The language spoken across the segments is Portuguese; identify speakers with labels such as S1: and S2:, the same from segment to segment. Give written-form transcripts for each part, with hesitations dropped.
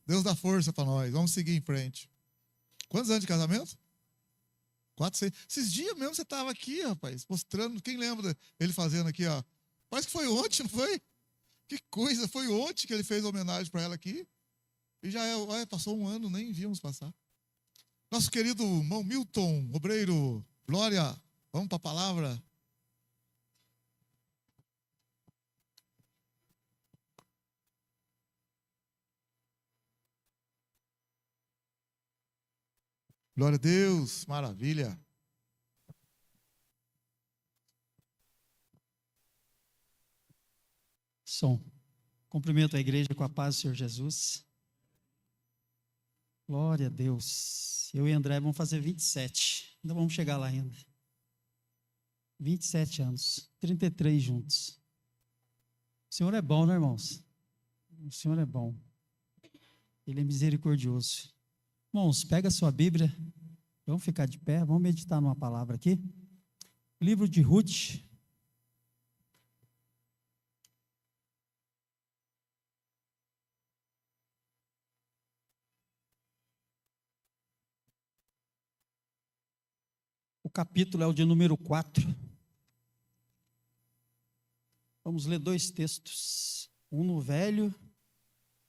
S1: Deus dá força para nós. Vamos seguir em frente. Quantos anos de casamento? 4, 6. Esses dias mesmo você estava aqui, rapaz, mostrando. Quem lembra ele fazendo aqui, ó? Parece que foi ontem, não foi? Que coisa, foi ontem que ele fez a homenagem para ela aqui. E já passou um ano, nem víamos passar. Nosso querido irmão Milton, obreiro, glória, vamos para a palavra. Glória a Deus, maravilha.
S2: Som. Cumprimento a igreja com a paz do Senhor Jesus. Glória a Deus. Eu e André vamos fazer 27. Ainda vamos chegar lá ainda. 27 anos. 33 juntos. O Senhor é bom, né, irmãos? O Senhor é bom. Ele é misericordioso. Irmãos, pega a sua Bíblia. Vamos ficar de pé. Vamos meditar numa palavra aqui. Livro de Ruth. O capítulo é o de número 4. Vamos ler 2 textos. Um no Velho,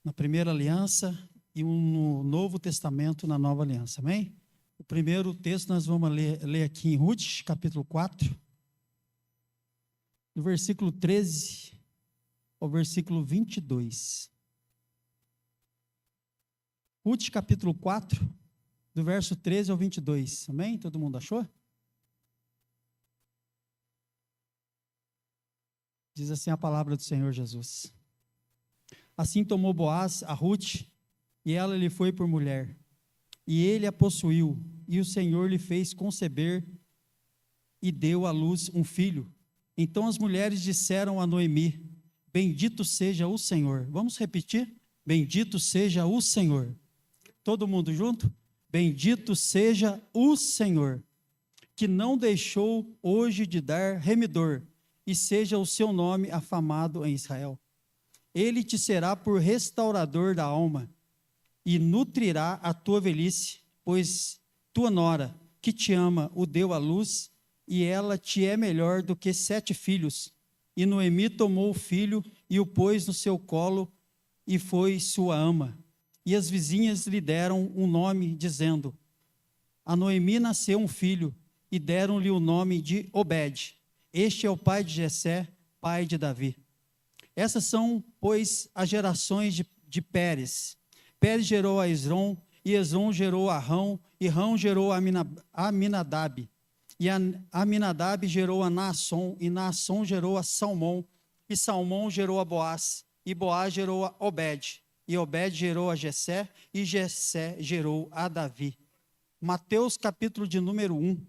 S2: na Primeira Aliança, e um no Novo Testamento, na Nova Aliança. Amém? O primeiro texto nós vamos ler aqui em Ruth, capítulo 4, do versículo 13 ao versículo 22. Ruth, capítulo 4, do verso 13 ao 22. Amém? Todo mundo achou? Diz assim a palavra do Senhor Jesus. Assim tomou Boaz a Ruth, e ela lhe foi por mulher. E ele a possuiu, e o Senhor lhe fez conceber, e deu à luz um filho. Então as mulheres disseram a Noemi: bendito seja o Senhor. Vamos repetir? Bendito seja o Senhor. Todo mundo junto? Bendito seja o Senhor, que não deixou hoje de dar remidor, e seja o seu nome afamado em Israel. Ele te será por restaurador da alma, e nutrirá a tua velhice, pois tua nora, que te ama, o deu à luz, e ela te é melhor do que 7 filhos. E Noemi tomou o filho, e o pôs no seu colo, e foi sua ama. E as vizinhas lhe deram um nome, dizendo: a Noemi nasceu um filho, e deram-lhe o nome de Obed. Este é o pai de Jessé, pai de Davi. Essas são, pois, as gerações de Pérez. Pérez gerou a Esrom, e Esrom gerou a Rão, e Rão gerou a Aminadab. E a Aminadab gerou a Naasson, e Naasson gerou a Salmão, e Salmão gerou a Boaz, e Boaz gerou a Obed, e Obed gerou a Jessé, e Jessé gerou a Davi. Mateus capítulo de número 1.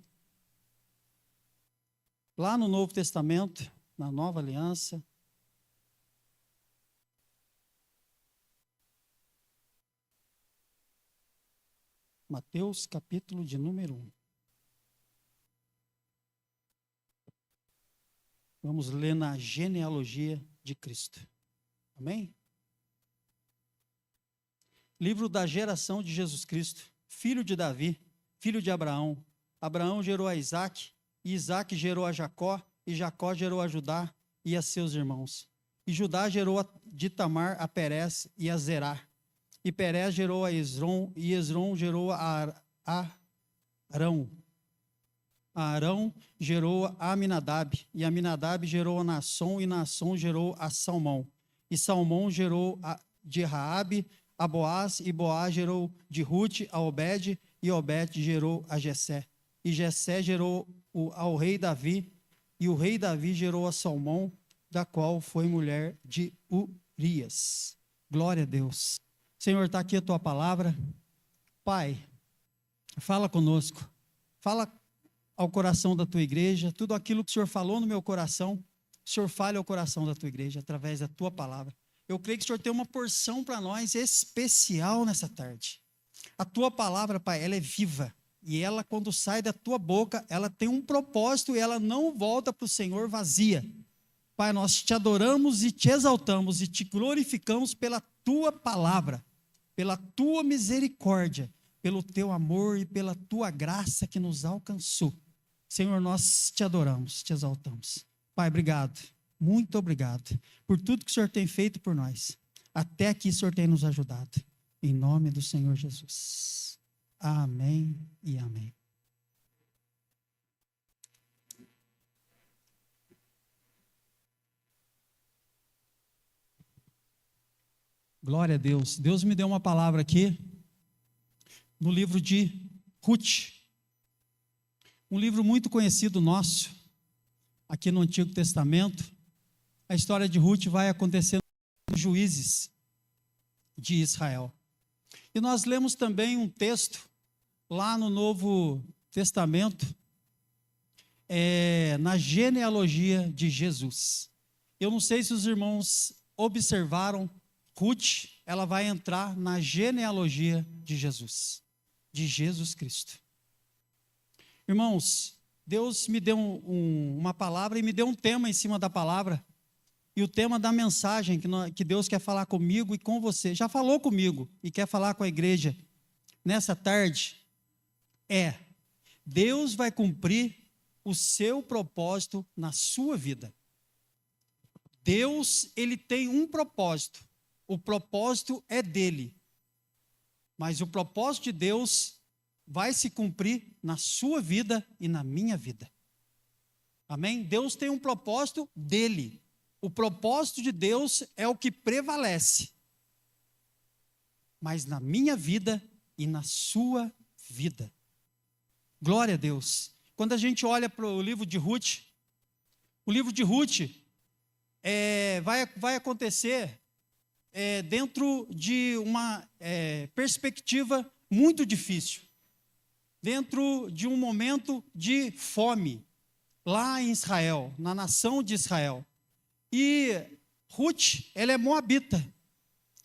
S2: Lá no Novo Testamento, na Nova Aliança, Mateus capítulo de número 1. Vamos ler na genealogia de Cristo. Amém? Livro da geração de Jesus Cristo, filho de Davi, filho de Abraão. Abraão gerou a Isaque, e Isaque gerou a Jacó, e Jacó gerou a Judá e a seus irmãos. E Judá gerou de Tamar a Perez e a Zerá. E Perez gerou a Esrom, e Esrom gerou a Arão. A Arão gerou a Aminadab, e Aminadab gerou a Naasson, e Naasson gerou a Salmão. E Salmão gerou de Raabe a Boaz, e Boaz gerou de Ruth a Obed, e Obed gerou a Jessé. E Jessé gerou ao rei Davi, e o rei Davi gerou a Salmão, da qual foi mulher de Urias. Glória a Deus. Senhor, está aqui a tua palavra. Pai, fala conosco. Fala ao coração da tua igreja. Tudo aquilo que o Senhor falou no meu coração, o Senhor fale ao coração da tua igreja, através da tua palavra. Eu creio que o Senhor tem uma porção para nós especial nessa tarde. A tua palavra, Pai, ela é viva. E ela, quando sai da tua boca, ela tem um propósito e ela não volta para o Senhor vazia. Pai, nós te adoramos e te exaltamos e te glorificamos pela tua palavra, pela tua misericórdia, pelo teu amor e pela tua graça que nos alcançou. Senhor, nós te adoramos, te exaltamos. Pai, obrigado, muito obrigado por tudo que o Senhor tem feito por nós. Até aqui o Senhor tem nos ajudado. Em nome do Senhor Jesus. Amém e amém. Glória a Deus. Deus me deu uma palavra aqui no livro de Ruth. Um livro muito conhecido nosso, aqui no Antigo Testamento. A história de Ruth vai acontecer nos Juízes de Israel. E nós lemos também um texto lá no Novo Testamento, na genealogia de Jesus. Eu não sei se os irmãos observaram, Ruth, ela vai entrar na genealogia de Jesus Cristo. Irmãos, Deus me deu uma palavra e me deu um tema em cima da palavra. E o tema da mensagem que Deus quer falar comigo e com você, já falou comigo e quer falar com a igreja nessa tarde, Deus vai cumprir o seu propósito na sua vida. Deus, ele tem um propósito, o propósito é dele, mas o propósito de Deus vai se cumprir na sua vida e na minha vida. Amém? Deus tem um propósito dele. O propósito de Deus é o que prevalece. Mas na minha vida e na sua vida. Glória a Deus. Quando a gente olha para o livro de Ruth, o livro de Ruth vai acontecer dentro de uma perspectiva muito difícil. Dentro de um momento de fome, lá em Israel, na nação de Israel. E Ruth, ela é moabita,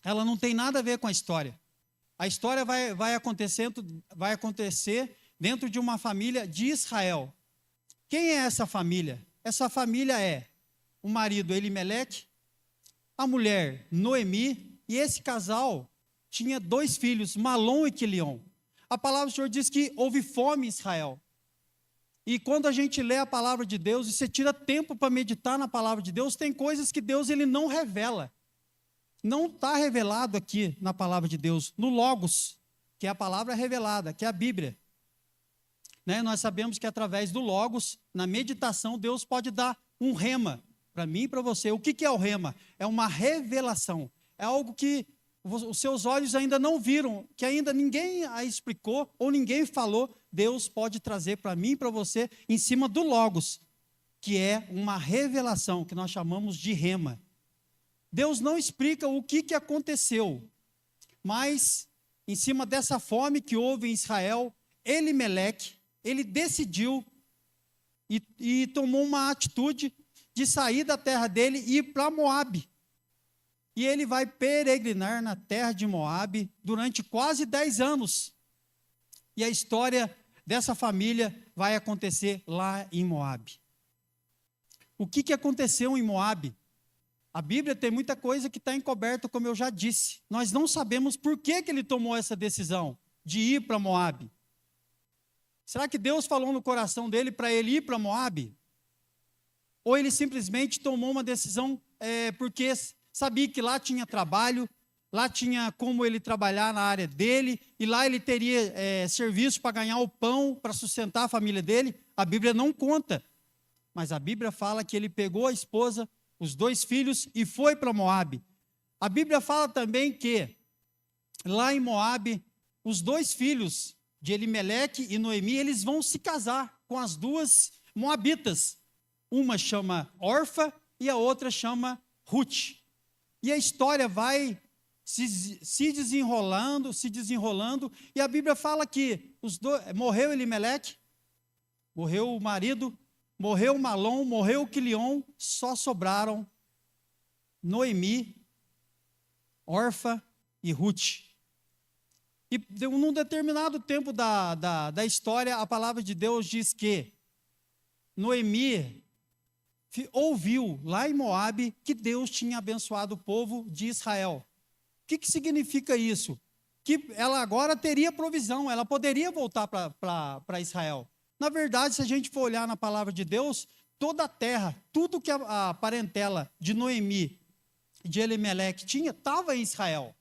S2: ela não tem nada a ver com a história. A história vai acontecer dentro de uma família de Israel. Quem é essa família? Essa família é o marido Elimeleque, a mulher Noemi, e esse casal tinha 2 filhos, Malom e Quilion. A palavra do Senhor diz que houve fome em Israel. E quando a gente lê a palavra de Deus, e você tira tempo para meditar na palavra de Deus, tem coisas que Deus ele não revela. Não está revelado aqui na palavra de Deus, no Logos, que é a palavra revelada, que é a Bíblia. Nós sabemos que através do Logos, na meditação, Deus pode dar um rema para mim e para você. O que é o rema? É uma revelação. É algo que os seus olhos ainda não viram, que ainda ninguém a explicou ou ninguém falou. Deus pode trazer para mim e para você em cima do Logos, que é uma revelação que nós chamamos de rema. Deus não explica o que aconteceu, mas em cima dessa fome que houve em Israel, Elimeleque, ele decidiu e tomou uma atitude de sair da terra dele e ir para Moabe. E ele vai peregrinar na terra de Moabe durante quase 10 anos. E a história dessa família vai acontecer lá em Moabe. O que aconteceu em Moabe? A Bíblia tem muita coisa que está encoberta, como eu já disse. Nós não sabemos por que ele tomou essa decisão de ir para Moabe. Será que Deus falou no coração dele para ele ir para Moabe? Ou ele simplesmente tomou uma decisão porque sabia que lá tinha trabalho, lá tinha como ele trabalhar na área dele, e lá ele teria serviço para ganhar o pão, para sustentar a família dele? A Bíblia não conta, mas a Bíblia fala que ele pegou a esposa, os 2 filhos e foi para Moabe. A Bíblia fala também que lá em Moabe, os 2 filhos de Elimeleque e Noemi, eles vão se casar com as 2 moabitas. Uma chama Orfa e a outra chama Ruth. E a história vai se desenrolando, e a Bíblia fala que morreu Elimeleque, morreu o marido, morreu Malom, morreu Quilion, só sobraram Noemi, Orfa e Ruth. E num determinado tempo da história, a palavra de Deus diz que Noemi ouviu lá em Moabe que Deus tinha abençoado o povo de Israel. O que significa isso? que ela agora teria provisão, ela poderia voltar para Israel. Na verdade, se a gente for olhar na palavra de Deus, toda a terra, tudo que a parentela de Noemi, de Elimeleque tinha, estava em Israel.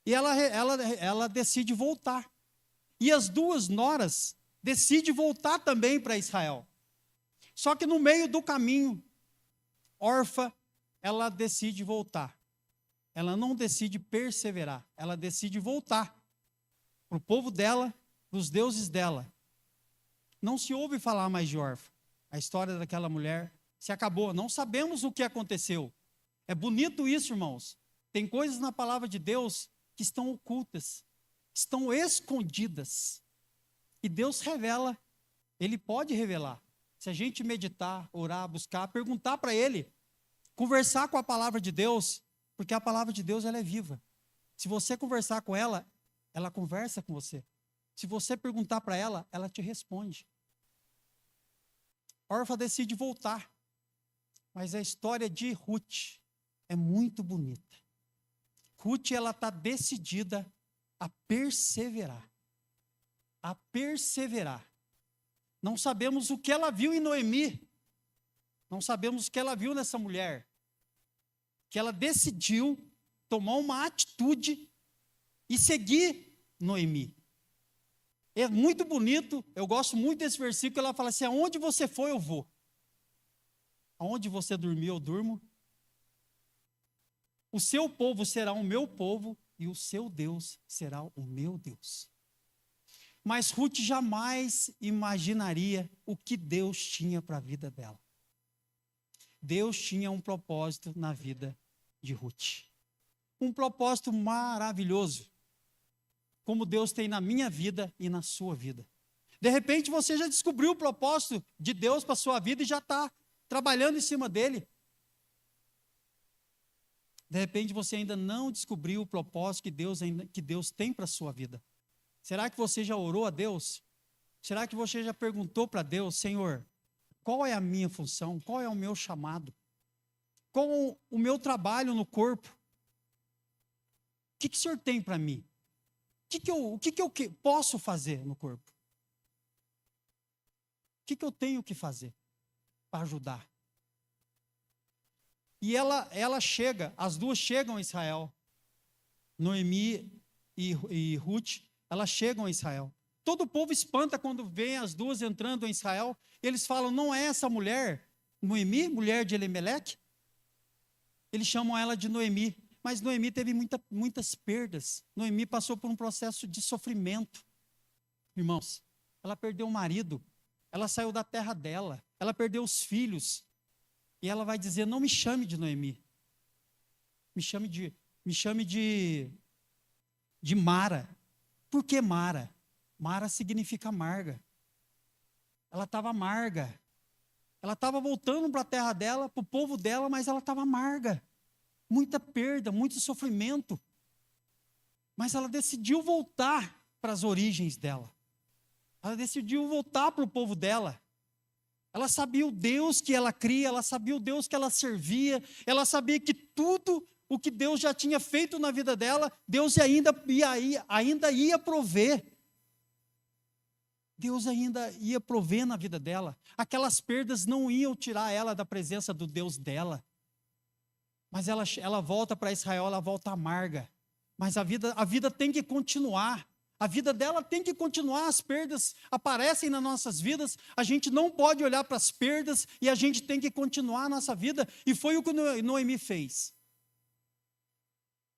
S2: E ela decide voltar. E as duas noras decidem voltar também para Israel. Só que no meio do caminho, Orfa, ela decide voltar. Ela não decide perseverar, ela decide voltar para o povo dela, para os deuses dela. Não se ouve falar mais de Orfa. A história daquela mulher se acabou. Não sabemos o que aconteceu. É bonito isso, irmãos. Tem coisas na palavra de Deus que estão ocultas, estão escondidas. E Deus revela. Ele pode revelar. Se a gente meditar, orar, buscar, perguntar para Ele, conversar com a palavra de Deus, porque a palavra de Deus ela é viva. Se você conversar com ela, ela conversa com você. Se você perguntar para ela, ela te responde. Orfa decide voltar, mas a história de Ruth é muito bonita. Ruth, ela está decidida a perseverar. A perseverar. Não sabemos o que ela viu em Noemi. Não sabemos o que ela viu nessa mulher. Que ela decidiu tomar uma atitude e seguir Noemi. É muito bonito, eu gosto muito desse versículo, ela fala assim, aonde você for, eu vou. Aonde você dormiu, eu durmo. O seu povo será o meu povo e o seu Deus será o meu Deus. Mas Ruth jamais imaginaria o que Deus tinha para a vida dela. Deus tinha um propósito na vida de Ruth. Um propósito maravilhoso, como Deus tem na minha vida e na sua vida. De repente você já descobriu o propósito de Deus para a sua vida e já está trabalhando em cima dele. De repente você ainda não descobriu o propósito que Deus tem para a sua vida. Será que você já orou a Deus? Será que você já perguntou para Deus, Senhor, qual é a minha função? Qual é o meu chamado? Qual o meu trabalho no corpo? O que o Senhor tem para mim? O que eu posso fazer no corpo? O que eu tenho que fazer para ajudar? E ela chega, as duas chegam a Israel. Noemi e Ruth, elas chegam a Israel. Todo o povo espanta quando vê as duas entrando em Israel. Eles falam, não é essa mulher, Noemi, mulher de Elimeleque? Eles chamam ela de Noemi. Mas Noemi teve muitas perdas. Noemi passou por um processo de sofrimento. Irmãos, ela perdeu o marido, ela saiu da terra dela, ela perdeu os filhos. E ela vai dizer, não me chame de Noemi. Me chame de Mara. Por que Mara? Mara significa amarga. Ela estava amarga. Ela estava voltando para a terra dela, para o povo dela, mas ela estava amarga. Muita perda, muito sofrimento. Mas ela decidiu voltar para as origens dela. Ela decidiu voltar para o povo dela. Ela sabia o Deus que ela cria, ela sabia o Deus que ela servia, ela sabia que tudo o que Deus já tinha feito na vida dela, Deus ainda ia prover. Deus ainda ia prover na vida dela. Aquelas perdas não iam tirar ela da presença do Deus dela. Mas ela volta para Israel, ela volta amarga. Mas a vida tem que continuar. A vida dela tem que continuar, as perdas aparecem nas nossas vidas, a gente não pode olhar para as perdas e a gente tem que continuar a nossa vida. E foi o que Noemi fez.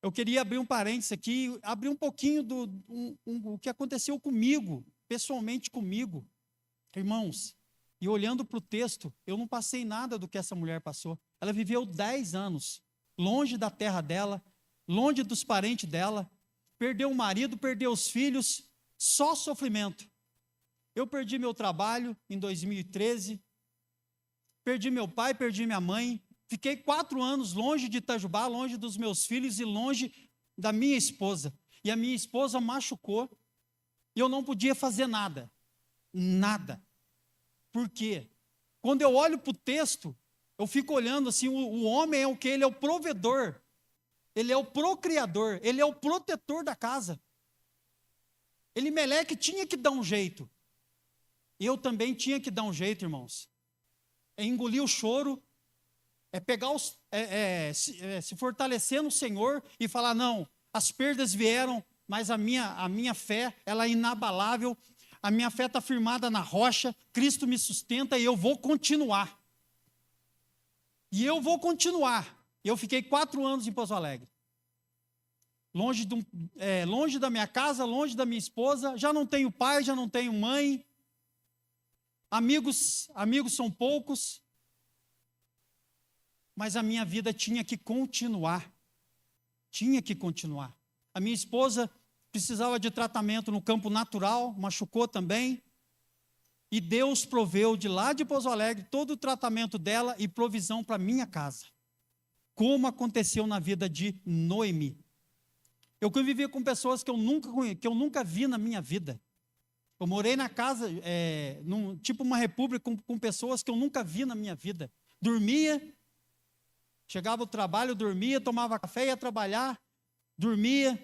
S2: Eu queria abrir um parênteses aqui, abrir um pouquinho do que aconteceu comigo, pessoalmente comigo. Irmãos, e olhando para o texto, eu não passei nada do que essa mulher passou. Ela viveu 10 anos, longe da terra dela, longe dos parentes dela, perdeu o marido, perdeu os filhos, só sofrimento. Eu perdi meu trabalho em 2013, perdi meu pai, perdi minha mãe, fiquei 4 anos longe de Itajubá, longe dos meus filhos e longe da minha esposa. E a minha esposa machucou e eu não podia fazer nada. Nada. Por quê? Quando eu olho para o texto, eu fico olhando assim, o homem é o que? Ele é o provedor. ele é o procriador, ele é o protetor da casa. Elimeleque tinha que dar um jeito. Eu também tinha que dar um jeito, irmãos. É engolir o choro, é pegar se fortalecer no Senhor e falar, não, as perdas vieram, mas a minha fé, ela é inabalável, a minha fé está firmada na rocha, Cristo me sustenta e eu vou continuar. E eu vou continuar. Eu fiquei 4 anos em Pouso Alegre. Longe da minha casa, longe da minha esposa, já não tenho pai, já não tenho mãe, amigos são poucos, mas a minha vida tinha que continuar, A minha esposa precisava de tratamento no campo natural, machucou também, e Deus proveu de lá de Pouso Alegre todo o tratamento dela e provisão para minha casa, como aconteceu na vida de Noemi. Eu convivi com pessoas que eu nunca vi na minha vida. Eu morei na casa, tipo uma república, com pessoas que eu nunca vi na minha vida. Dormia, chegava ao trabalho, dormia, tomava café, ia trabalhar, dormia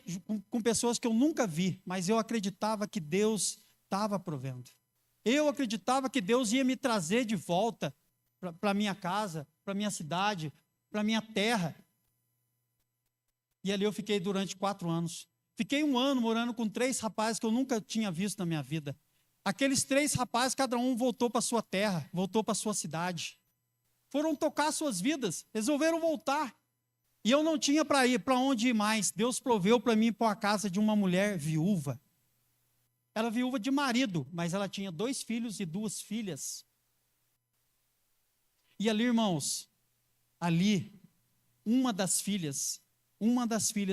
S2: com pessoas que eu nunca vi, mas eu acreditava que Deus estava provendo. Eu acreditava que Deus ia me trazer de volta para a minha casa, para a minha cidade, para a minha terra. E ali eu fiquei durante 4 anos. Fiquei 1 ano morando com 3 rapazes que eu nunca tinha visto na minha vida. Aqueles 3 rapazes, cada um voltou para sua terra, voltou para sua cidade. Foram tocar suas vidas, resolveram voltar. E eu não tinha para onde ir mais. Deus proveu para mim ir para a casa de uma mulher viúva. Ela viúva de marido, mas ela tinha 2 filhos e 2 filhas. E ali, irmãos, uma das filhas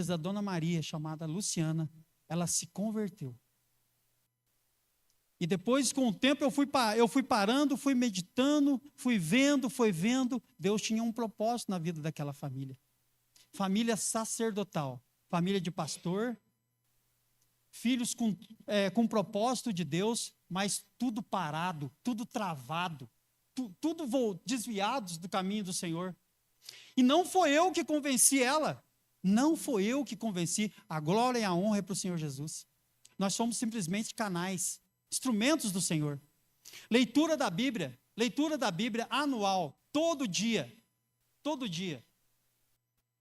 S2: da Dona Maria, chamada Luciana, ela se converteu. E depois, com o tempo, eu fui parando, fui meditando, fui vendo, Deus tinha um propósito na vida daquela família. Família sacerdotal, família de pastor, filhos com propósito de Deus, mas tudo parado, tudo travado, tudo desviados do caminho do Senhor. E não foi eu que convenci ela. Não foi eu que convenci. A glória e a honra é para o Senhor Jesus. Nós somos simplesmente canais, instrumentos do Senhor. Leitura da Bíblia anual, todo dia.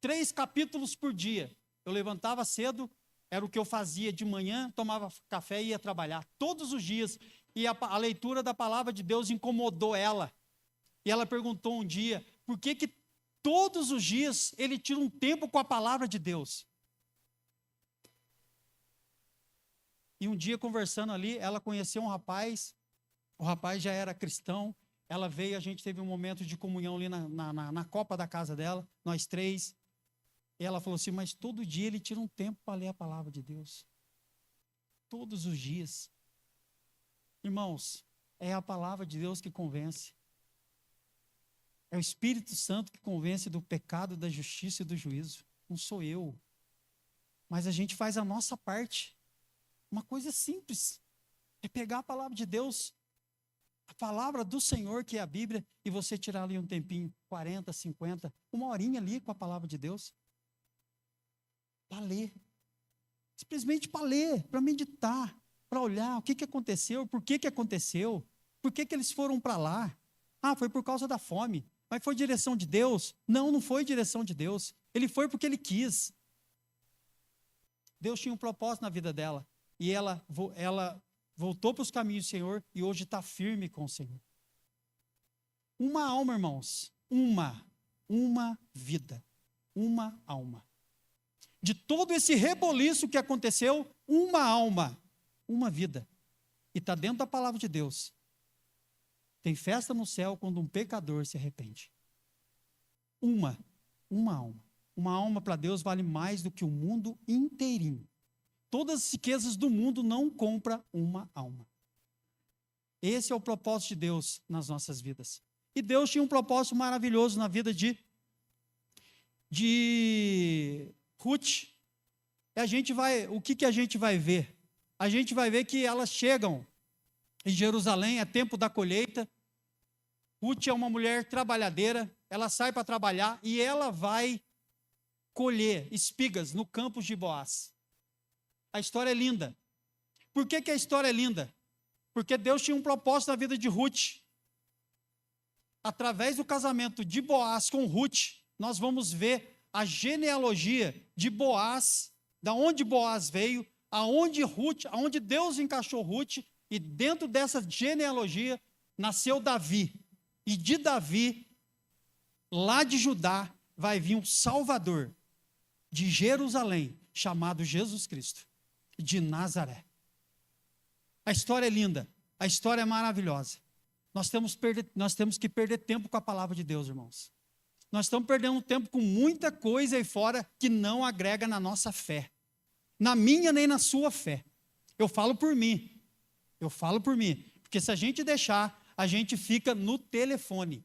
S2: 3 capítulos por dia. Eu levantava cedo, era o que eu fazia de manhã, tomava café e ia trabalhar. Todos os dias. E a leitura da palavra de Deus incomodou ela. E ela perguntou um dia, por que todos os dias ele tira um tempo com a palavra de Deus? E um dia, conversando ali, ela conheceu um rapaz, o rapaz já era cristão, ela veio, a gente teve um momento de comunhão ali na copa da casa dela, nós 3, e ela falou assim, mas todo dia ele tira um tempo para ler a palavra de Deus. Todos os dias. Irmãos, é a palavra de Deus que convence. É o Espírito Santo que convence do pecado, da justiça e do juízo. Não sou eu. Mas a gente faz a nossa parte. Uma coisa simples. É pegar a palavra de Deus, a palavra do Senhor, que é a Bíblia, e você tirar ali um tempinho, 40, 50, 1 horinha ali com a palavra de Deus. Para ler. Simplesmente para ler, para meditar, para olhar o que aconteceu, por que aconteceu, por que eles foram para lá. Ah, foi por causa da fome. Mas foi direção de Deus? Não, não foi direção de Deus. Ele foi porque ele quis. Deus tinha um propósito na vida dela. E ela voltou para os caminhos do Senhor e hoje está firme com o Senhor. Uma alma, irmãos. Uma vida. Uma alma. De todo esse reboliço que aconteceu, uma alma. Uma vida. E está dentro da palavra de Deus. Tem festa no céu quando um pecador se arrepende. Uma alma. Uma alma para Deus vale mais do que o mundo inteirinho. Todas as riquezas do mundo não compram uma alma. Esse é o propósito de Deus nas nossas vidas. E Deus tinha um propósito maravilhoso na vida de Ruth. O que a gente vai ver? A gente vai ver que elas chegam em Jerusalém, é tempo da colheita. Ruth é uma mulher trabalhadeira, ela sai para trabalhar e ela vai colher espigas no campo de Boaz. A história é linda. Por que a história é linda? Porque Deus tinha um propósito na vida de Ruth. Através do casamento de Boaz com Ruth, nós vamos ver a genealogia de Boaz, da onde Boaz veio, aonde Deus encaixou Ruth, e dentro dessa genealogia nasceu Davi. E de Davi, lá de Judá, vai vir um Salvador de Jerusalém, chamado Jesus Cristo, de Nazaré. A história é linda, a história é maravilhosa. Nós temos que perder tempo com a palavra de Deus, irmãos. Nós estamos perdendo tempo com muita coisa aí fora que não agrega na nossa fé. Na minha nem na sua fé. Eu falo por mim. Porque se a gente deixar, a gente fica no telefone.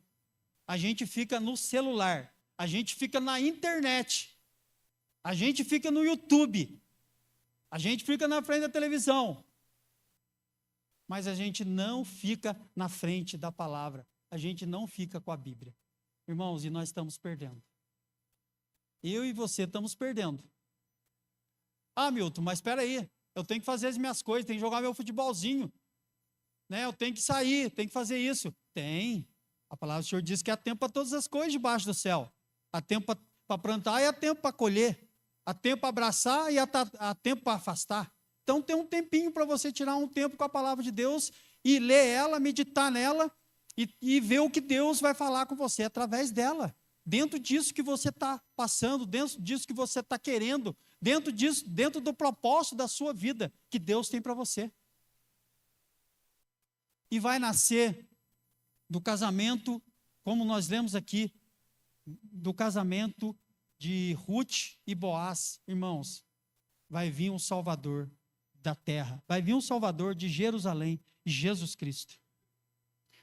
S2: A gente fica no celular. A gente fica na internet. A gente fica no YouTube. A gente fica na frente da televisão. Mas a gente não fica na frente da palavra. A gente não fica com a Bíblia. Irmãos, e nós estamos perdendo. Eu e você estamos perdendo. Ah, Milton, mas espera aí. Eu tenho que fazer as minhas coisas, tenho que jogar meu futebolzinho. Né? Eu tenho que sair, tenho que fazer isso. Tem. A palavra do Senhor diz que há tempo para todas as coisas debaixo do céu. Há tempo para plantar e há tempo para colher. Há tempo para abraçar e há tempo para afastar. Então tem um tempinho para você tirar um tempo com a palavra de Deus e ler ela, meditar nela e ver o que Deus vai falar com você através dela. Dentro disso que você está passando, dentro disso que você está querendo, dentro do propósito da sua vida que Deus tem para você. E vai nascer do casamento, como nós lemos aqui, do casamento de Ruth e Boaz, irmãos, vai vir um Salvador da terra, vai vir um Salvador de Jerusalém, Jesus Cristo.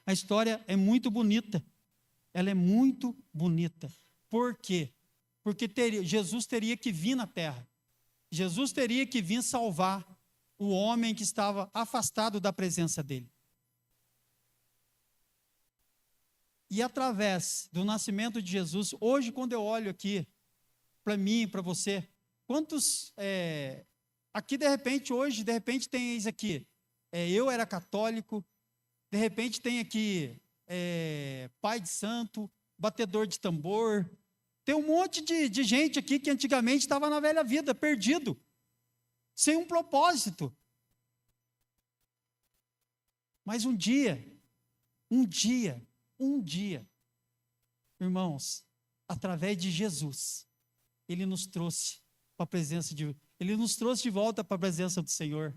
S2: A história é muito bonita, ela é muito bonita. Por quê? Porque Jesus teria que vir na terra, Jesus teria que vir salvar o homem que estava afastado da presença dele. E através do nascimento de Jesus, hoje quando eu olho aqui, para mim, para você, quantos, aqui de repente tem isso aqui, eu era católico, de repente tem aqui pai de santo, batedor de tambor, tem um monte de gente aqui que antigamente estava na velha vida, perdido, sem um propósito. Mas um dia, irmãos, através de Jesus, Ele nos trouxe para a presença Ele nos trouxe de volta para a presença do Senhor.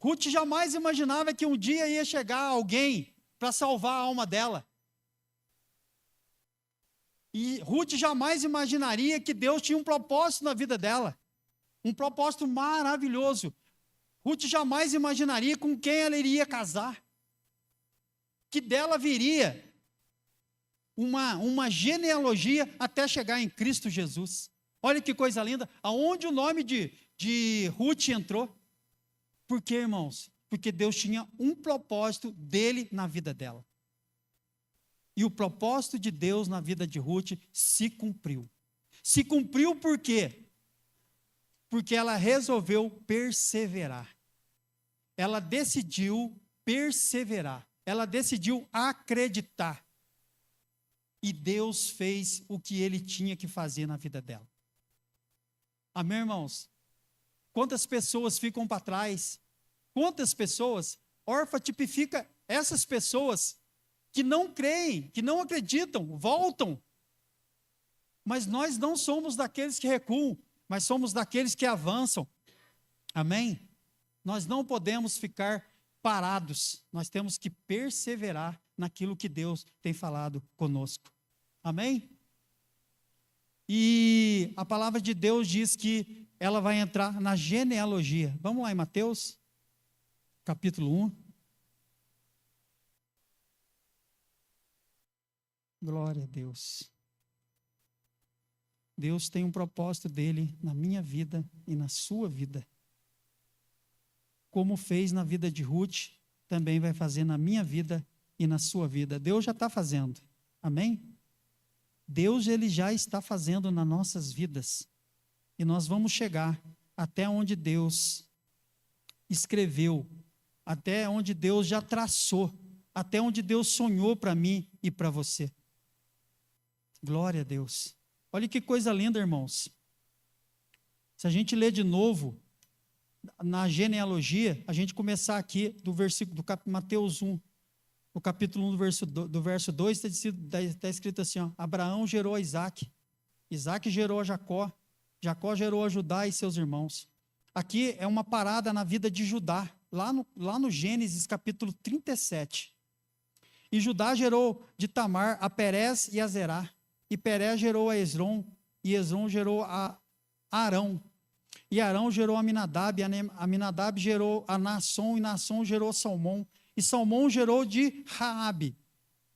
S2: Ruth jamais imaginava que um dia ia chegar alguém para salvar a alma dela. E Ruth jamais imaginaria que Deus tinha um propósito na vida dela. Um propósito maravilhoso. Ruth jamais imaginaria com quem ela iria casar. Que dela viria uma genealogia até chegar em Cristo Jesus. Olha que coisa linda. Aonde o nome de Ruth entrou? Por quê, irmãos? Porque Deus tinha um propósito dele na vida dela. E o propósito de Deus na vida de Ruth se cumpriu. Se cumpriu por quê? Porque ela resolveu perseverar. Ela decidiu perseverar. Ela decidiu acreditar. E Deus fez o que Ele tinha que fazer na vida dela. Amém, irmãos? Quantas pessoas ficam para trás? Quantas pessoas? Orfa tipifica essas pessoas que não creem, que não acreditam, voltam. Mas nós não somos daqueles que recuam, mas somos daqueles que avançam. Amém? Nós não podemos ficar parados, nós temos que perseverar naquilo que Deus tem falado conosco. Amém? E a palavra de Deus diz que ela vai entrar na genealogia. Vamos lá em Mateus, capítulo 1. Glória a Deus. Deus tem um propósito dele na minha vida e na sua vida. Como fez na vida de Ruth, também vai fazer na minha vida e na sua vida. Deus já está fazendo. Amém? Deus ele já está fazendo nas nossas vidas. E nós vamos chegar até onde Deus escreveu, até onde Deus já traçou, até onde Deus sonhou para mim e para você. Glória a Deus. Olha que coisa linda, irmãos. Se a gente ler de novo, na genealogia, a gente começar aqui do versículo, Mateus 1, no capítulo 1, do verso 2, está escrito assim, ó, Abraão gerou a Isaac, Isaac gerou a Jacó, Jacó gerou a Judá e seus irmãos. Aqui é uma parada na vida de Judá, lá no Gênesis capítulo 37. E Judá gerou de Tamar a Perez e a Zerá, e Perez gerou a Esrom, e Esrom gerou a Arão, e Arão gerou a Aminadab, e Aminadab gerou a Naasson, e Naasson gerou a Salmão, e Salmão gerou de Raabe.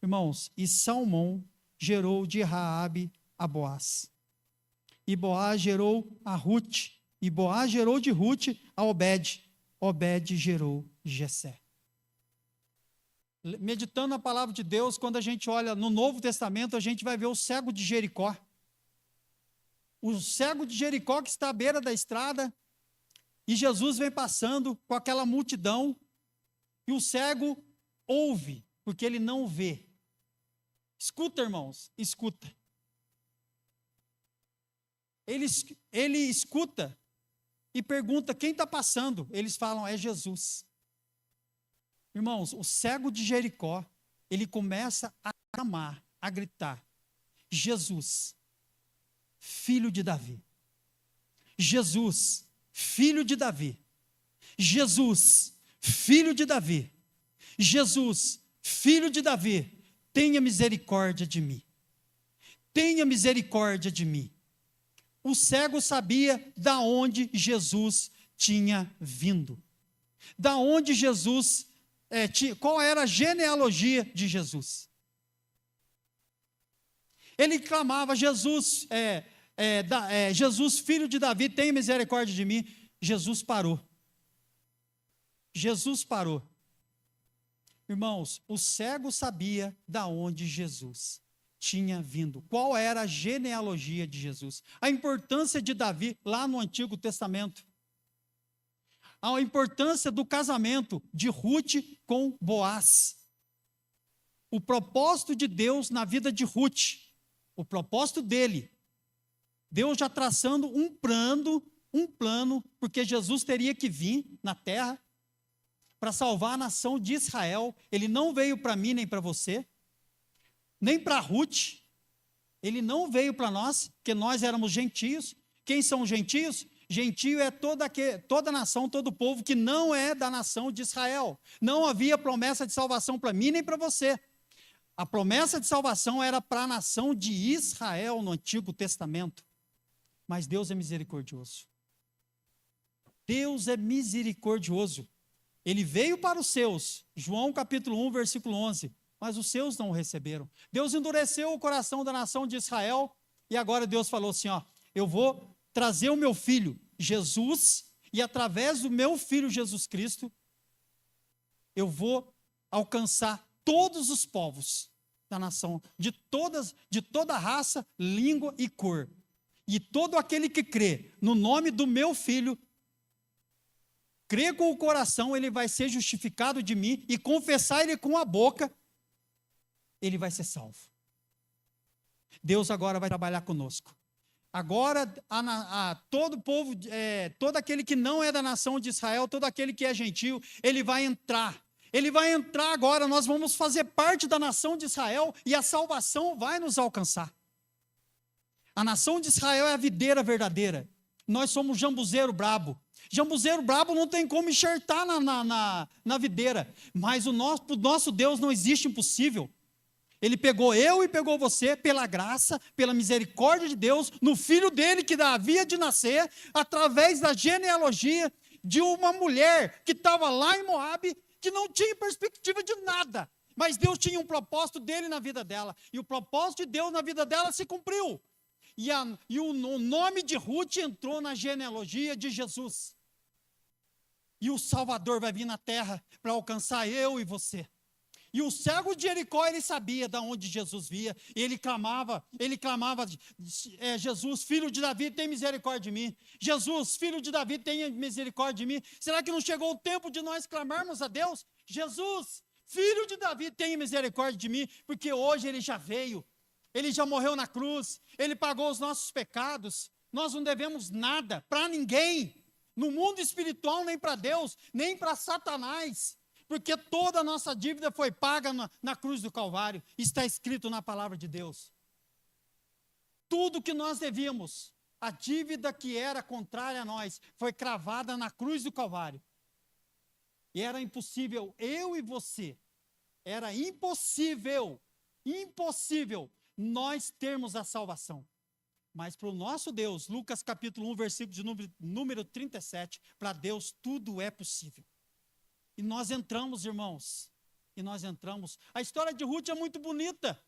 S2: Irmãos, e Salmão gerou de Raabe a Boaz. E Boaz gerou a Ruth, e Boaz gerou de Ruth a Obed. Obed gerou Jessé. Meditando a palavra de Deus, quando a gente olha no Novo Testamento, a gente vai ver o cego de Jericó. O cego de Jericó que está à beira da estrada, e Jesus vem passando com aquela multidão, e o cego ouve, porque ele não vê. Escuta, irmãos, escuta. Ele escuta e pergunta quem está passando. Eles falam, é Jesus. Irmãos, o cego de Jericó, ele começa a clamar, a gritar, Jesus, filho de Davi. Jesus, filho de Davi. Jesus, filho de Davi. Jesus, filho de Davi, tenha misericórdia de mim. Tenha misericórdia de mim. O cego sabia da onde Jesus tinha vindo. Da onde Jesus, qual era a genealogia de Jesus. Ele clamava, Jesus, Jesus, filho de Davi, tenha misericórdia de mim. Jesus parou. Jesus parou. Irmãos, o cego sabia da onde Jesus tinha vindo. Qual era a genealogia de Jesus? A importância de Davi lá no Antigo Testamento. A importância do casamento de Ruth com Boaz. O propósito de Deus na vida de Ruth. O propósito dele. Deus já traçando um plano, porque Jesus teria que vir na terra para salvar a nação de Israel. Ele não veio para mim nem para você, nem para Ruth. Ele não veio para nós, porque nós éramos gentios. Quem são os gentios? Gentio é toda nação, todo povo que não é da nação de Israel. Não havia promessa de salvação para mim nem para você. A promessa de salvação era para a nação de Israel no Antigo Testamento. Mas Deus é misericordioso. Deus é misericordioso. Ele veio para os seus, João capítulo 1, versículo 11, mas os seus não o receberam. Deus endureceu o coração da nação de Israel, e agora Deus falou assim, ó, eu vou trazer o meu filho, Jesus, e através do meu filho Jesus Cristo, eu vou alcançar todos os povos da nação, de toda raça, língua e cor. E todo aquele que crê no nome do meu filho, crê com o coração, ele vai ser justificado de mim, e confessar ele com a boca, ele vai ser salvo. Deus agora vai trabalhar conosco. Agora, todo povo, todo aquele que não é da nação de Israel, todo aquele que é gentio, ele vai entrar. Ele vai entrar agora, nós vamos fazer parte da nação de Israel, e a salvação vai nos alcançar. A nação de Israel é a videira verdadeira. Nós somos jambuzeiro brabo. Jambuzeiro brabo não tem como enxertar na videira. Mas o nosso Deus não existe impossível. Ele pegou eu e pegou você pela graça, pela misericórdia de Deus, no filho dele que havia de nascer, através da genealogia de uma mulher que estava lá em Moabe, que não tinha perspectiva de nada. Mas Deus tinha um propósito dele na vida dela. E o propósito de Deus na vida dela se cumpriu. E o nome de Ruth entrou na genealogia de Jesus. E o Salvador vai vir na terra para alcançar eu e você. E o cego de Jericó, ele sabia de onde Jesus via, e ele clamava, Jesus, filho de Davi, tem misericórdia de mim. Jesus, filho de Davi, tenha misericórdia de mim. Será que não chegou o tempo de nós clamarmos a Deus? Jesus, filho de Davi, tenha misericórdia de mim, porque hoje ele já veio, ele já morreu na cruz, ele pagou os nossos pecados, nós não devemos nada para ninguém, no mundo espiritual, nem para Deus, nem para Satanás, porque toda a nossa dívida foi paga na cruz do Calvário, está escrito na palavra de Deus. Tudo que nós devíamos, a dívida que era contrária a nós, foi cravada na cruz do Calvário. E era impossível, eu e você, era impossível nós termos a salvação. Mas para o nosso Deus, Lucas capítulo 1, versículo de número 37, para Deus tudo é possível. E nós entramos, irmãos, A história de Ruth é muito bonita.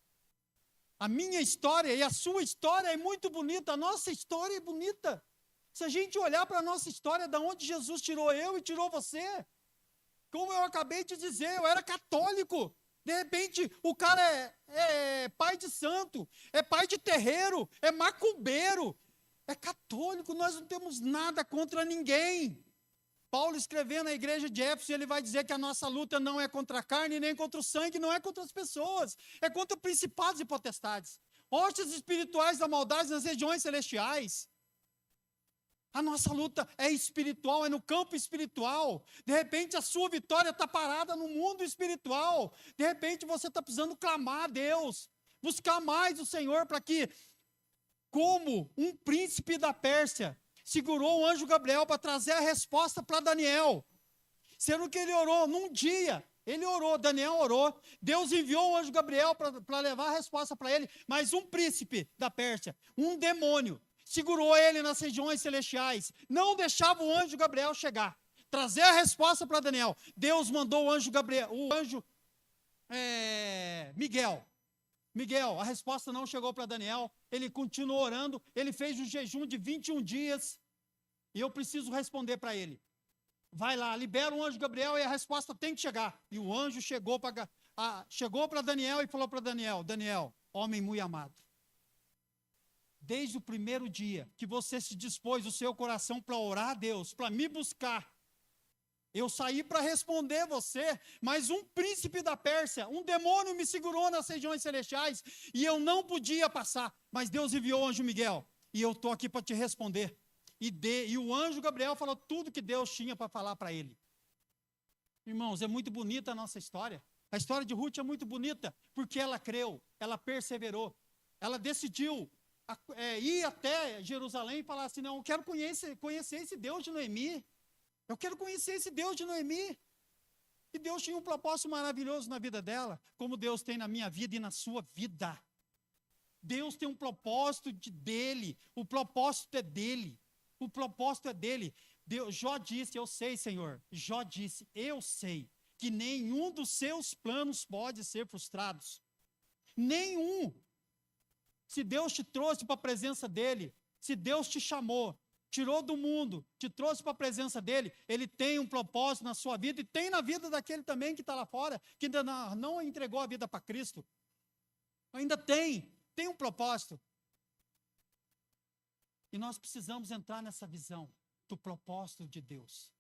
S2: A minha história e a sua história é muito bonita, a nossa história é bonita. Se a gente olhar para a nossa história, da onde Jesus tirou eu e tirou você, como eu acabei de dizer, eu era católico. De repente, o cara é pai de santo, é pai de terreiro, é macumbeiro, é católico, nós não temos nada contra ninguém. Paulo escrevendo na igreja de Éfeso, ele vai dizer que a nossa luta não é contra a carne, nem contra o sangue, não é contra as pessoas, é contra principados e potestades, hostes espirituais da maldade nas regiões celestiais. A nossa luta é espiritual, é no campo espiritual. De repente a sua vitória está parada no mundo espiritual. De repente você está precisando clamar a Deus, buscar mais o Senhor para que, como um príncipe da Pérsia, segurou o anjo Gabriel para trazer a resposta para Daniel. Sendo que ele orou num dia, Daniel orou, Deus enviou o anjo Gabriel para levar a resposta para ele, mas um príncipe da Pérsia, um demônio, segurou ele nas regiões celestiais, não deixava o anjo Gabriel chegar, trazer a resposta para Daniel. Deus mandou o anjo Miguel, a resposta não chegou para Daniel, ele continuou orando, ele fez um jejum de 21 dias, e eu preciso responder para ele. Vai lá, libera o anjo Gabriel e a resposta tem que chegar. E o anjo chegou para Daniel e falou para Daniel, homem muito amado, desde o primeiro dia que você se dispôs o seu coração para orar a Deus, para me buscar, eu saí para responder você, mas um príncipe da Pérsia, um demônio me segurou nas regiões celestiais e eu não podia passar, mas Deus enviou o anjo Miguel e eu estou aqui para te responder. E o anjo Gabriel falou tudo que Deus tinha para falar para ele. Irmãos, é muito bonita a nossa história. A história de Ruth é muito bonita, porque ela creu, ela perseverou, ela decidiu ir até Jerusalém e falar assim, não, eu quero conhecer esse Deus de Noemi. Eu quero conhecer esse Deus de Noemi. E Deus tinha um propósito maravilhoso na vida dela, como Deus tem na minha vida e na sua vida. Deus tem um propósito dele, o propósito é dele. O propósito é dele. Jó disse, eu sei, Senhor. Jó disse, eu sei que nenhum dos seus planos pode ser frustrado. Nenhum. Se Deus te trouxe para a presença dele, se Deus te chamou, tirou do mundo, te trouxe para a presença dele, ele tem um propósito na sua vida e tem na vida daquele também que está lá fora, que ainda não entregou a vida para Cristo. Ainda tem um propósito. E nós precisamos entrar nessa visão do propósito de Deus.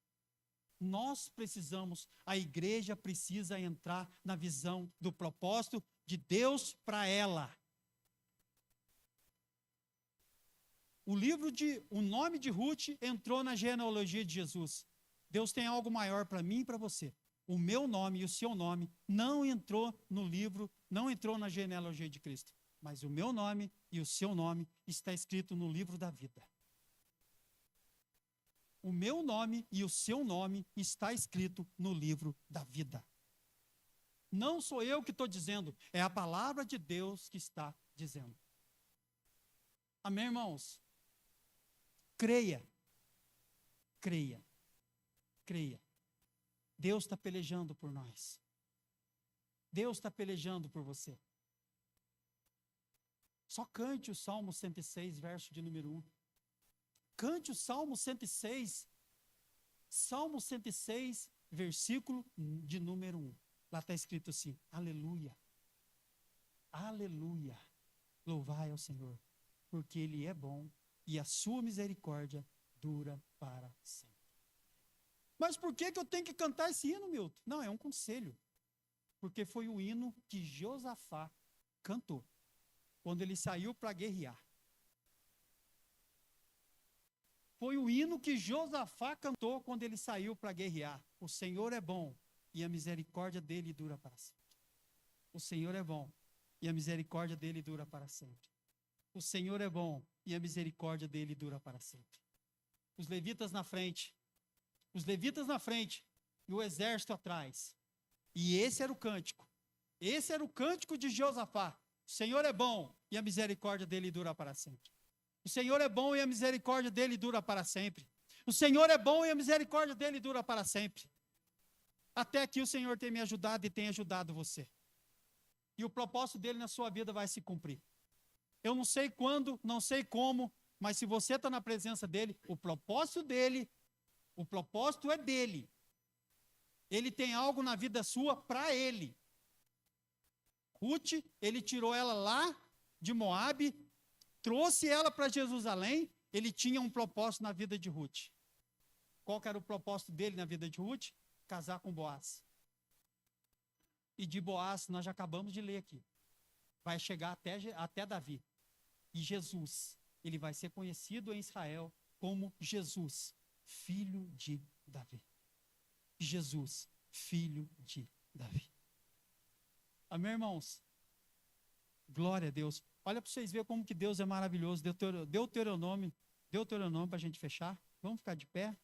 S2: A igreja precisa entrar na visão do propósito de Deus para ela. O nome de Ruth entrou na genealogia de Jesus. Deus tem algo maior para mim e para você. O meu nome e o seu nome não entrou no livro, não entrou na genealogia de Cristo. Mas o meu nome e o seu nome está escrito no livro da vida. O meu nome e o seu nome está escrito no livro da vida. Não sou eu que estou dizendo, é a palavra de Deus que está dizendo. Amém, irmãos? Creia. Deus está pelejando por nós. Deus está pelejando por você. Só cante o Salmo 106, verso de número 1. Cante o Salmo 106, versículo de número 1. Lá está escrito assim: aleluia, aleluia, louvai ao Senhor, porque Ele é bom e a sua misericórdia dura para sempre. Mas por que eu tenho que cantar esse hino, Milton? Não, é um conselho. Porque foi o hino que Josafá cantou quando ele saiu para guerrear. Foi o hino que Josafá cantou quando ele saiu para guerrear. O Senhor é bom e a misericórdia dele dura para sempre. O Senhor é bom e a misericórdia dele dura para sempre. O Senhor é bom e a misericórdia dele dura para sempre. Os levitas na frente e o exército atrás. E esse era o cântico. Esse era o cântico de Josafá. O Senhor é bom e a misericórdia dele dura para sempre. O Senhor é bom e a misericórdia dele dura para sempre. O Senhor é bom e a misericórdia dele dura para sempre. Até aqui o Senhor tem me ajudado e tem ajudado você. E o propósito dele na sua vida vai se cumprir. Eu não sei quando, não sei como, mas se você está na presença dele, o propósito é dele. Ele tem algo na vida sua para ele. Ruth, ele tirou ela lá de Moabe, trouxe ela para Jerusalém, ele tinha um propósito na vida de Ruth. Qual que era o propósito dele na vida de Ruth? Casar com Boaz. E de Boaz, nós já acabamos de ler aqui. Vai chegar até Davi. E Jesus, ele vai ser conhecido em Israel como Jesus, filho de Davi. Jesus, filho de Davi. Amém, irmãos? Glória a Deus. Olha para vocês verem como que Deus é maravilhoso. Deuteronômio para a gente fechar. Vamos ficar de pé.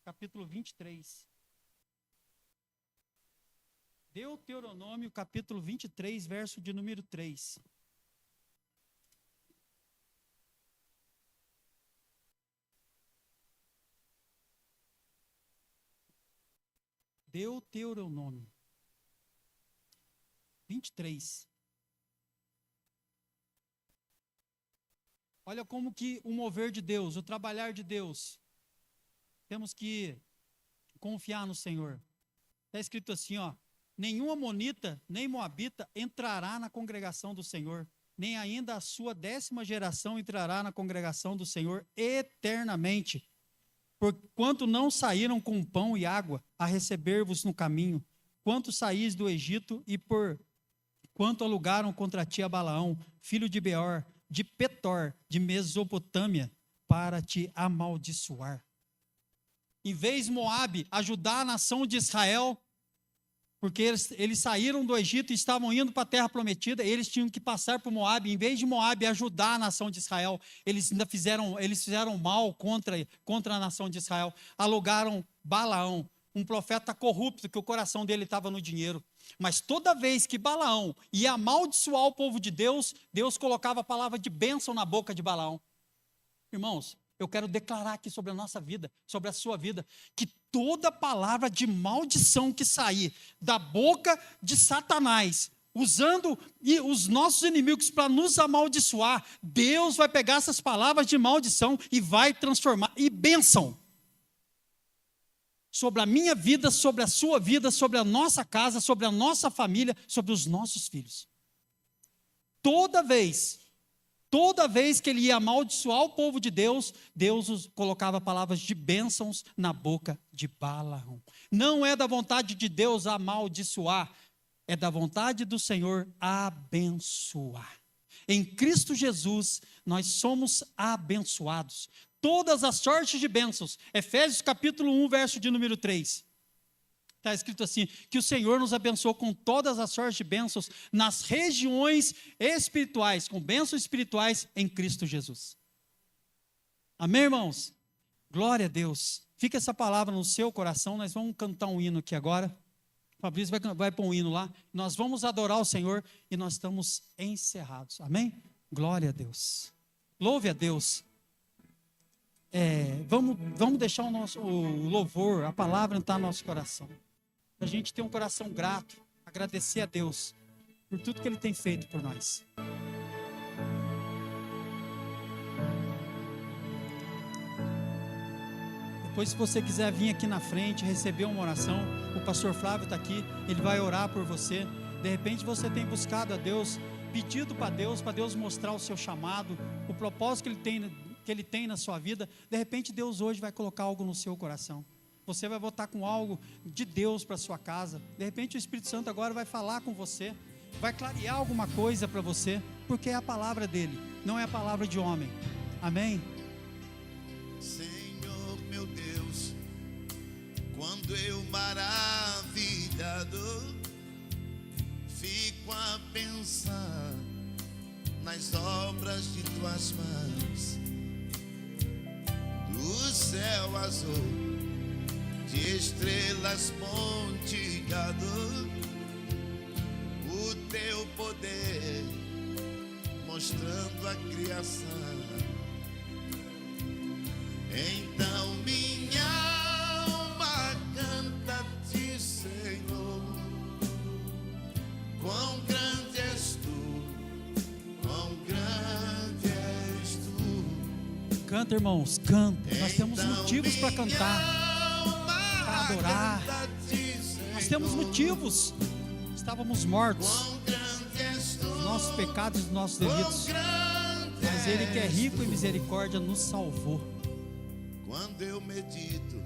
S2: Capítulo 23. Deuteronômio, capítulo 23, verso de número 3. Deuteronômio 23. Olha como que o mover de Deus, o trabalhar de Deus, temos que confiar no Senhor. Está escrito assim, ó: nenhum amonita, nem moabita entrará na congregação do Senhor, nem ainda a sua 10ª geração entrará na congregação do Senhor eternamente. Porquanto não saíram com pão e água a receber-vos no caminho, quanto saís do Egito, e por quanto alugaram contra ti a Balaão, filho de Beor, de Petor, de Mesopotâmia, para te amaldiçoar. Em vez de Moabe ajudar a nação de Israel, porque eles saíram do Egito e estavam indo para a terra prometida, eles tinham que passar por Moabe. Em vez de Moabe ajudar a nação de Israel, eles fizeram mal contra a nação de Israel. Alugaram Balaão, um profeta corrupto, que o coração dele estava no dinheiro. Mas toda vez que Balaão ia amaldiçoar o povo de Deus, Deus colocava a palavra de bênção na boca de Balaão. Irmãos, eu quero declarar aqui sobre a nossa vida, sobre a sua vida, que toda palavra de maldição que sair da boca de Satanás, usando os nossos inimigos para nos amaldiçoar, Deus vai pegar essas palavras de maldição e vai transformar em bênção sobre a minha vida, sobre a sua vida, sobre a nossa casa, sobre a nossa família, sobre os nossos filhos. Toda vez que ele ia amaldiçoar o povo de Deus, Deus colocava palavras de bênçãos na boca de Balaão. Não é da vontade de Deus amaldiçoar, é da vontade do Senhor abençoar. Em Cristo Jesus, nós somos abençoados. Todas as sortes de bênçãos. Efésios capítulo 1, verso de número 3. Está escrito assim, que o Senhor nos abençoou com todas as sortes de bênçãos nas regiões espirituais, com bênçãos espirituais em Cristo Jesus. Amém, irmãos? Glória a Deus. Fica essa palavra no seu coração, nós vamos cantar um hino aqui agora. O Fabrício vai pôr um hino lá. Nós vamos adorar o Senhor e nós estamos encerrados. Amém? Glória a Deus. Louve a Deus. Vamos deixar o louvor, a palavra entrar no nosso coração. A gente ter um coração grato, agradecer a Deus por tudo que Ele tem feito por nós. Depois, se você quiser vir aqui na frente, receber uma oração, o pastor Flávio está aqui, ele vai orar por você. De repente você tem buscado a Deus, pedido para Deus mostrar o seu chamado, o propósito que Ele tem na sua vida. De repente Deus hoje vai colocar algo no seu coração. Você vai voltar com algo de Deus para sua casa. De repente o Espírito Santo agora vai falar com você, vai clarear alguma coisa para você, porque é a palavra dele, não é a palavra de homem. Amém?
S3: Senhor meu Deus, quando eu maravilhado fico a pensar nas obras de tuas mãos, do céu azul, de estrelas pontilhado, o teu poder mostrando a criação. Então minha alma canta-te, Senhor, quão grande és tu, quão grande és tu.
S2: Canta, irmãos, canta. Nós temos motivos para cantar, para adorar. Nós temos motivos. Estávamos mortos, os nossos pecados e os nossos delitos, mas Ele que é rico em misericórdia nos salvou.
S3: Quando eu medito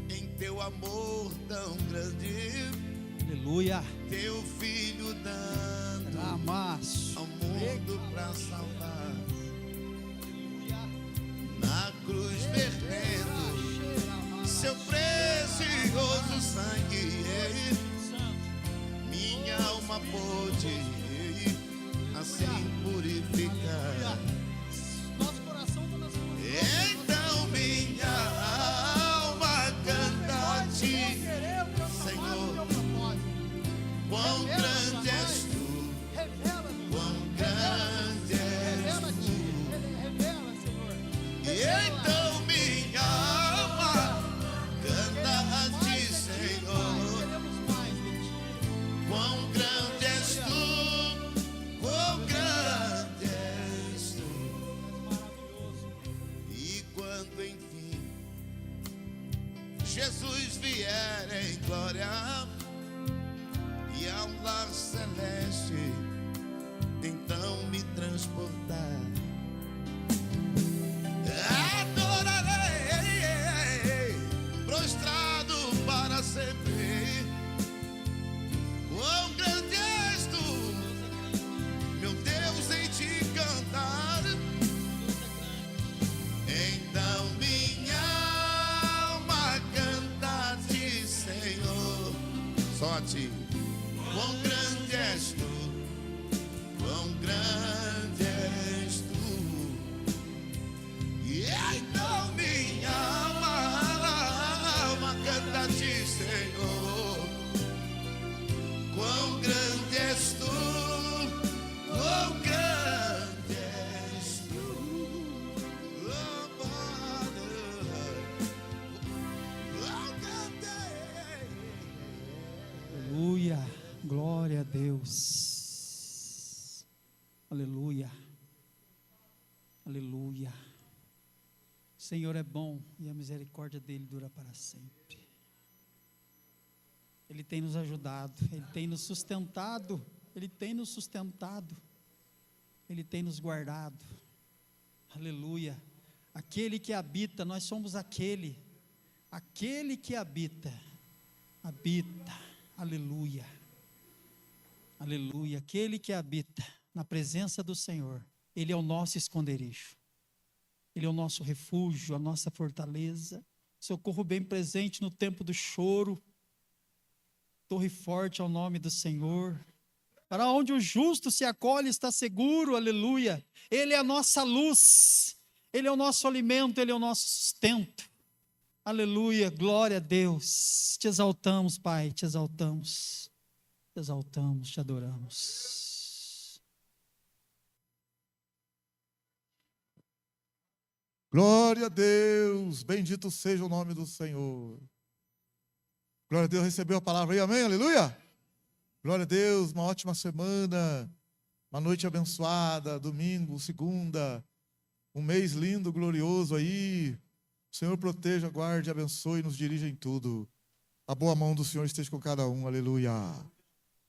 S3: em teu amor tão grande,
S2: Aleluia.
S3: teu filho dando
S2: Amasso.
S3: ao mundo pra salvar, na cruz vertendo seu precioso sangue, minha alma pôde assim purificar. Então minha alma canta-te, Senhor, quão grande és tu, quão grande és tu. Então minha alma canta-te, Senhor, quão grande és tu, quão grande és tu. E quando enfim Jesus vier em glória e ao lar celeste então me transportar, adorarei prostrado para sempre. Quão grande és tu, meu Deus, em te cantar. Então minha alma canta-te, Senhor, só a ti. Quão grande és tu, quão grande és tu. E então minha alma canta-te, Senhor, quão grande és tu, quão grande és tu. Oh, Father, quão grande.
S2: Aleluia. Glória a Deus. Aleluia. Aleluia. O Senhor é bom e a misericórdia dele dura para sempre. Ele tem nos ajudado, Ele tem nos sustentado, Ele tem nos sustentado, Ele tem nos guardado. Aleluia. Aquele que habita, nós somos aquele que habita. Aleluia. Aleluia. Aquele que habita na presença do Senhor, Ele é o nosso esconderijo, Ele é o nosso refúgio, a nossa fortaleza, socorro bem presente no tempo do choro, torre forte ao nome do Senhor. Para onde o justo se acolhe está seguro, aleluia. Ele é a nossa luz, Ele é o nosso alimento, Ele é o nosso sustento. Aleluia, glória a Deus. Te exaltamos, Pai, te exaltamos. Te exaltamos, te adoramos.
S1: Glória a Deus, bendito seja o nome do Senhor. Glória a Deus, recebeu a palavra aí, amém, aleluia. Glória a Deus, uma ótima semana, uma noite abençoada, domingo, segunda, um mês lindo, glorioso aí. O Senhor proteja, guarde, abençoe e nos dirija em tudo. A boa mão do Senhor esteja com cada um, aleluia.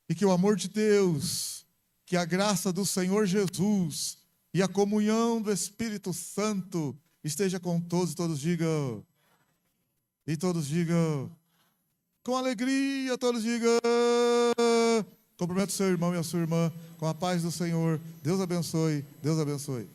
S1: E que o amor de Deus, que a graça do Senhor Jesus e a comunhão do Espírito Santo esteja com todos e todos digam. E todos digam. Com alegria, todos digam. Cumprimento seu irmão e a sua irmã com a paz do Senhor. Deus abençoe, Deus abençoe.